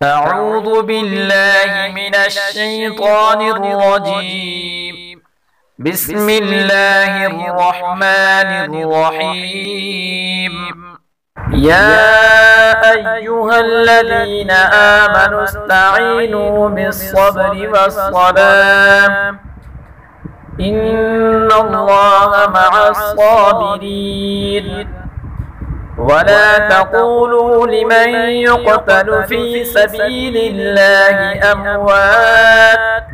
أعوذ بالله من الشيطان الرجيم. بسم الله الرحمن الرحيم. يا أيها الذين آمنوا استعينوا بالصبر والصلاة إن الله مع الصابرين. ولا تقولوا لمن يقتل في سبيل الله أموات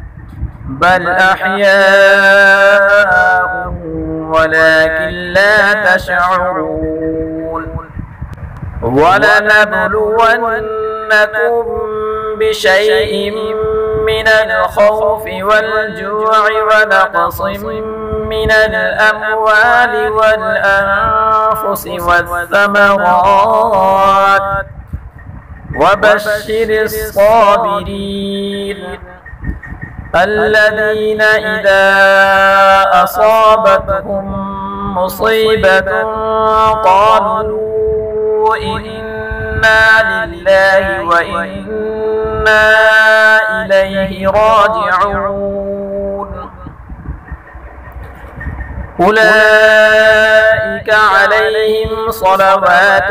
بل أحياء ولكن لا تشعرون. ولنبلونكم بشيء من الخوف والجوع ونقص من الأموال والأنفس والثمرات وبشر الصابرين الذين إذا أصابتهم مصيبة قالوا إنا لله وإنا إليه راجعون. أولئك عليهم صلوات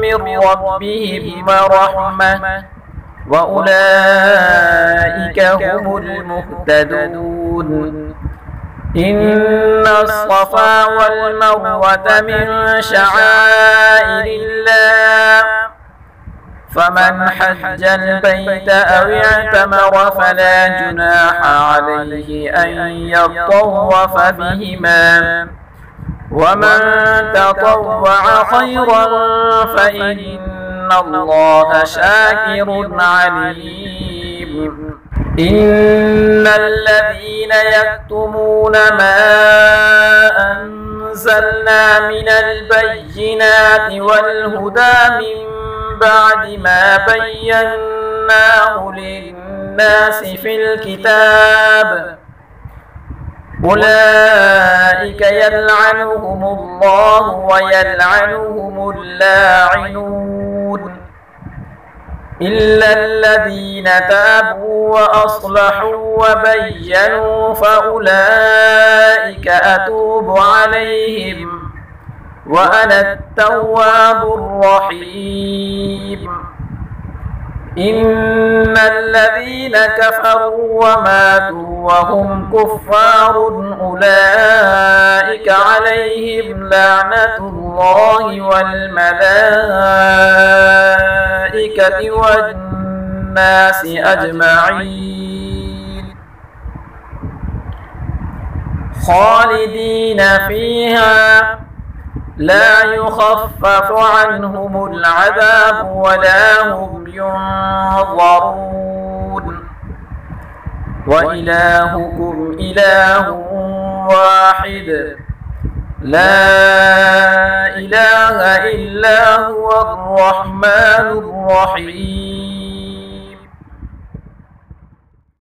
من ربهم ورحمة وأولئك هم المهتدون. إن الصفا والمروة من شعائر الله فمن حج البيت أو اعتمر فلا جناح عليه أن يطوف بهما ومن تطوع خيرا فإن الله شاكر عليم. إن الذين يكتمون ما أنزلنا من البينات والهدى من بعد ما بيناه للناس في الكتاب أولئك يلعنهم الله ويلعنهم اللاعنون إلا الذين تابوا وأصلحوا وبينوا فأولئك أتوب عليهم وأنا التواب الرحيم. إن الذين كفروا وماتوا وهم كفار أولئك عليهم لعنة الله والملائكة والناس أجمعين خالدين فيها لا يخفف عنهم العذاب ولا هم ينظرون. وإلهكم إله واحد لا إله إلا هو الرحمن الرحيم.